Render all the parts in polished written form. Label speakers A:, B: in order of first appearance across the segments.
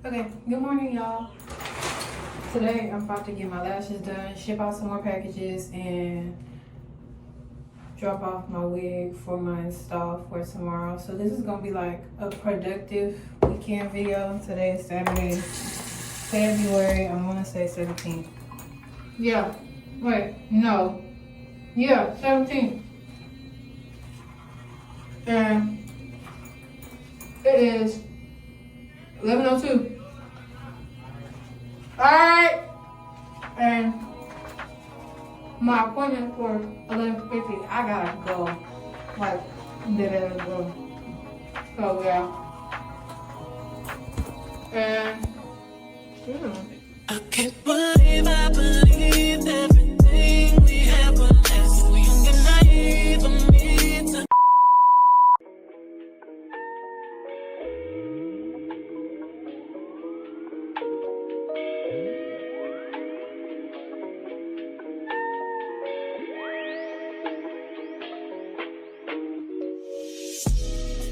A: Okay, good morning, y'all. Today I'm about to get my lashes done, ship out some more packages, and drop off my wig for my install for tomorrow. So this is gonna be like a productive weekend video. Today is Saturday, February, I wanna say 17th. Yeah, wait, no. Yeah, 17th. And it is 11:02. Alright, and my appointment for 11:50. I gotta go. Like, dead ass go. So yeah. And
B: I can't believe I believed everything we had was less. So young and naive of me to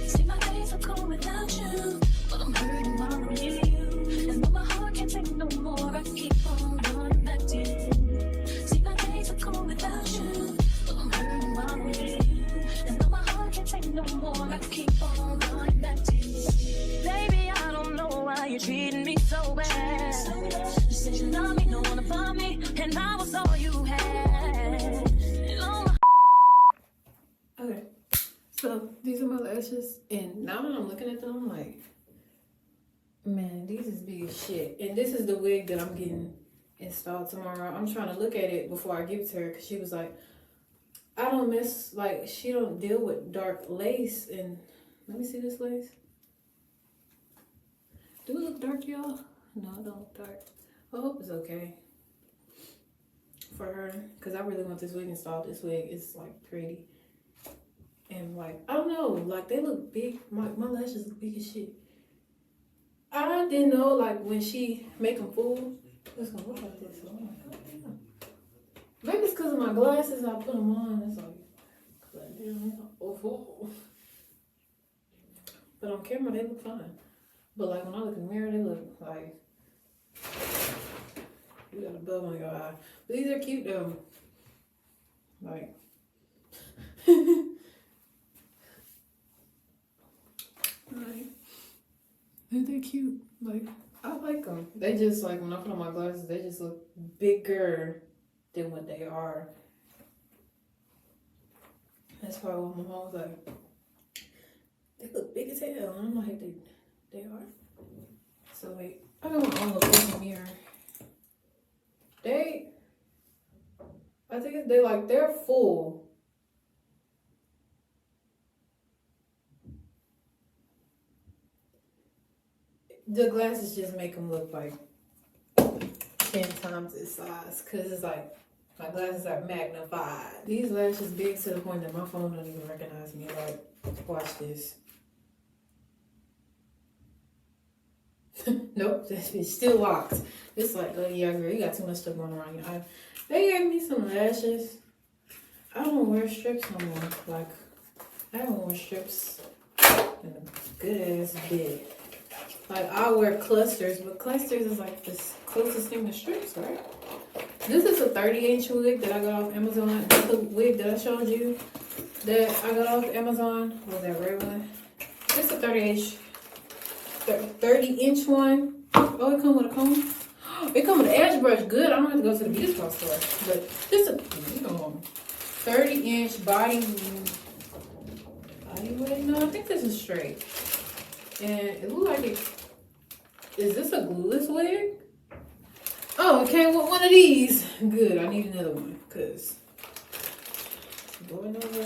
B: see my days are cold without you, but I'm hurting while I'm near you. And though my heart can't take no more, I keep on going back to you. See my days are cold without you, but I'm hurting while I'm near you. And though my heart can't take no more, I keep on going back to you. Baby, I don't know why you're treating me so bad. You said you love me, no one above me, and I was all you had. And all my
A: okay. So these are my lashes, and now that I'm looking at them, I'm like, man, these is big as shit. And this is the wig that I'm getting installed tomorrow. I'm trying to look at it before I give it to her, because she was like, I don't miss, like, she don't deal with dark lace. And let me see this lace. Do it look dark, y'all? No, it don't look dark. I hope it's okay for her, because I really want this wig installed. This wig is like pretty. And like, I don't know, like they look big. My lashes look big as shit. I didn't know, like, when she make them full, it's gonna look like this. So I'm like, God damn. Maybe it's because of my glasses. I put them on. It's like damn, oh. But on camera, they look fine. But like when I look in the mirror, they look like you got a bub on your eye. But these are cute though. Like. Right. Ain't they cute? Like, I like them. They just, like, when I put on my glasses, they just look bigger than what they are. That's why when my mom was like, they look big as hell. And I'm like, they are? So, wait. I got my own little fucking mirror. I think they're full. The glasses just make them look like 10 times its size, because it's like my glasses are magnified. These lashes big to the point that my phone don't even recognize me. Like, watch this. Nope, that bitch still locked. It's like, oh yeah, girl, you got too much stuff going around your eye. They gave me some lashes. I don't wear strips no more. Like, I haven't worn strips in a good ass bit. Like, I wear clusters, but clusters is like the closest thing to strips, right? This is a 30-inch wig that I got off Amazon. The wig that I showed you that I got off Amazon was that red one. This is a 30-inch one. Oh, it come with a comb. It come with an edge brush. Good. I don't have to go to the beauty supply store. But this is a 30-inch body wig. No, I think this is straight. And it looked like it. Is this a glueless wig? Oh, it came with one of these. Good, I need another one, because going over.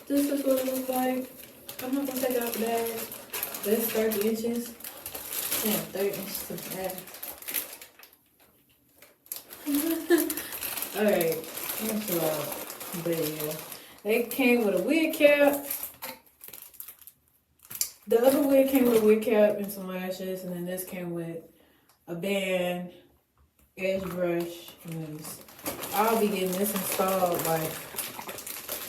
A: This is what it looks like. I'm not going to take it out the bag. This 30 inches. Yeah, 30 inches to the bag. Alright, let's go out. But yeah, they came with a wig cap. The other wig came with a wig cap and some lashes, and then this came with a band, edge brush, and this. I'll be getting this installed, like,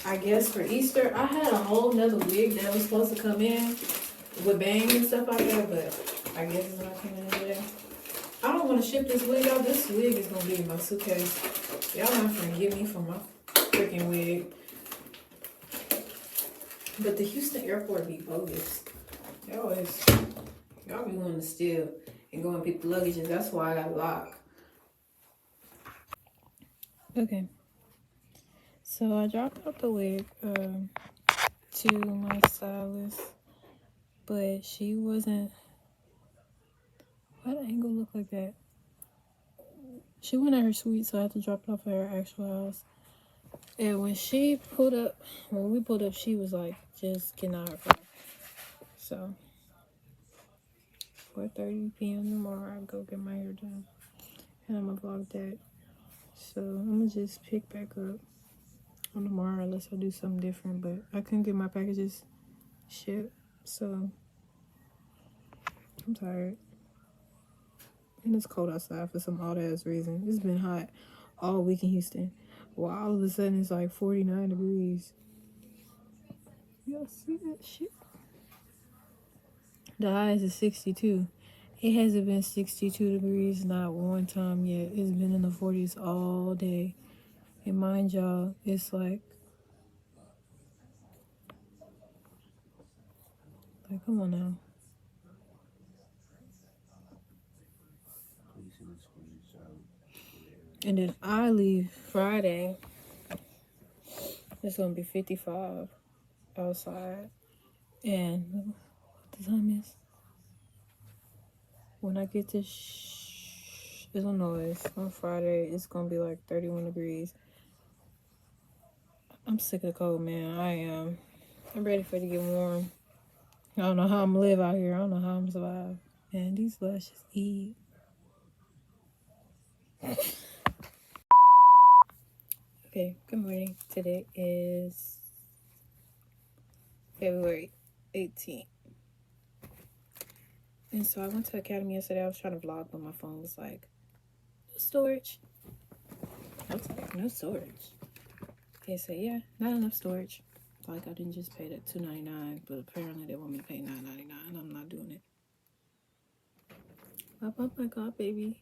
A: I guess for Easter. I had a whole nother wig that was supposed to come in, with bang and stuff like that, but I guess it's not coming in today. I don't want to ship this wig out. This wig is gonna be in my suitcase. Y'all not gonna get me from my freaking wig. But the Houston airport be bogus. Y'all be wanting to steal and go and pick the luggages. That's why I got locked. Okay. So I dropped out the wig to my stylist, but she wasn't. Why the angle look like that? She went at her suite, so I had to drop it off at her actual house. And when we pulled up, she was like just getting out of her car. So 4:30 p.m. tomorrow, I go get my hair done, and I'm gonna vlog that. So I'm gonna just pick back up on tomorrow unless I do something different. But I couldn't get my packages shipped, so I'm tired. And it's cold outside for some odd ass reason. It's been hot all week in Houston. Well, all of a sudden it's like 49 degrees. Y'all see that shit? The highs is 62. It hasn't been 62 degrees not one time yet. It's been in the 40s all day. And mind y'all, it's like come on now. And then I leave Friday. It's gonna be 55 outside. And what the time is? When I get to Illinois on Friday, it's gonna be like 31 degrees. I'm sick of the cold, man. I am. I'm ready for it to get warm. I don't know how I'm gonna live out here. I don't know how I'm gonna survive. Man, these lashes eat. Okay, good morning. Today is February 18th. And so I went to Academy yesterday. I was trying to vlog, but my phone was like, no storage. I was like, no storage. They said, yeah, not enough storage. Like, I didn't just pay that $2.99, but apparently they want me to pay $9.99, and I'm not doing it. Oh my God, baby.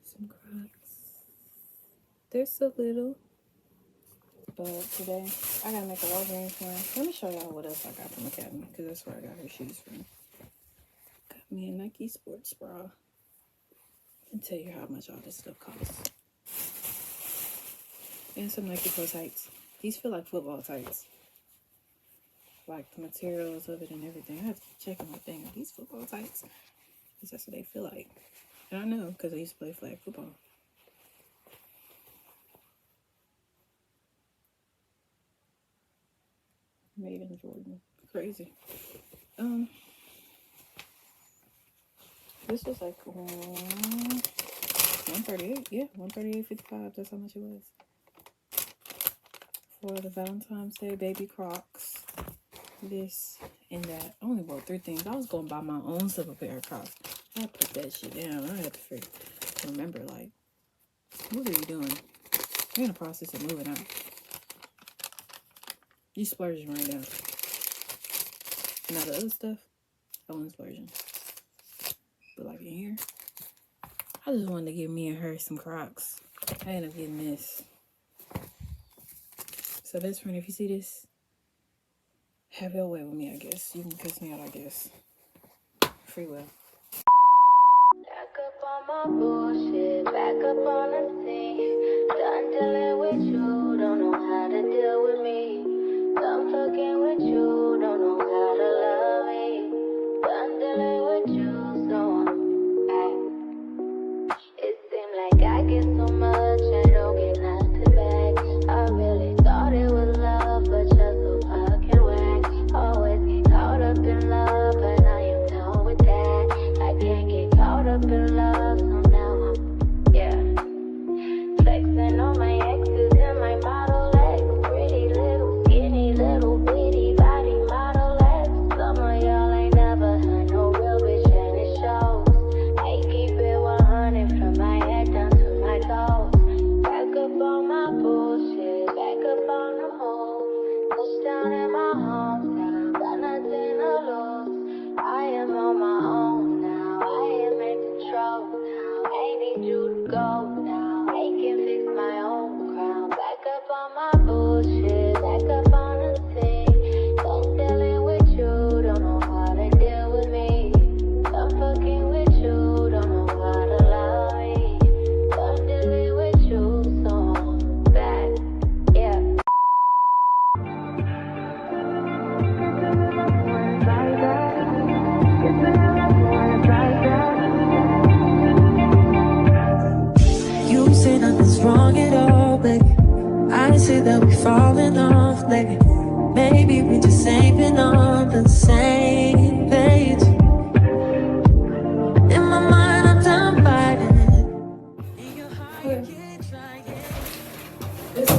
A: Some Crocs. They're so little. But today, I gotta make a Walgreens plan. Let me show y'all what else I got from Academy, because that's where I got her shoes from. Got me a Nike sports bra. And tell you how much all this stuff costs. And some Nike Pro tights. These feel like football tights. Like the materials of it and everything. I have to check on my thing. Are these football tights? Because that's what they feel like. And I know, because I used to play flag football. Made in Jordan. Crazy. This was like 138. Yeah, 138.55. That's how much it was. For the Valentine's Day baby Crocs. This and that. I only bought 3 things. I was going to buy my own silver pair of Crocs. I put that shit down. I had to remember, like, what are you doing? You're in the process of moving out. You splurging right now. Now the other stuff, I wasn't splurging. But like in here, I just wanted to give me and her some Crocs. I ended up getting this. So best friend, if you see this, have your way with me, I guess. You can cuss me out, I guess. Free will.
B: Back up on my bullshit, back up on the scene. Done dealing with you, don't know how to deal with me. Done fucking with you, don't know how to love me. Done dealing with you, so it seems like I get so much, I don't get nothing back. I really thought it was love, but you're so fucking whack. Always get caught up in love, but now you're done with that. I can't get caught up in love, so now I'm, flexing on my exes and my Model X. Pretty little am on my own now. I am in control now. I need you to go now. I can fix my own crown. Back up on my bullshit. Back up on the scene. Don't dealing with you. Don't know how to deal with me. I'm fucking with you. Don't know how to love me. I'm dealing with you. So I'm back. Yeah.
C: You say nothing's wrong at all, baby. I say that we falling off, baby. Maybe we just ain't been on the same page. In my mind, I'm done biting it. In your heart, you keep trying.
A: This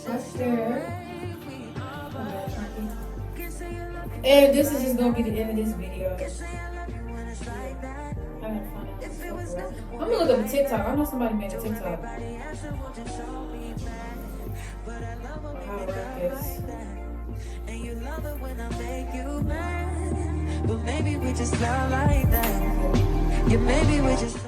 A: right there. And this is just gonna be the end of this video. I gotta find out what's up. I'm gonna look up a TikTok. I know somebody made a TikTok. How to work this.
C: And you love it when I make you mad. But maybe we just love like that. Yeah, maybe we just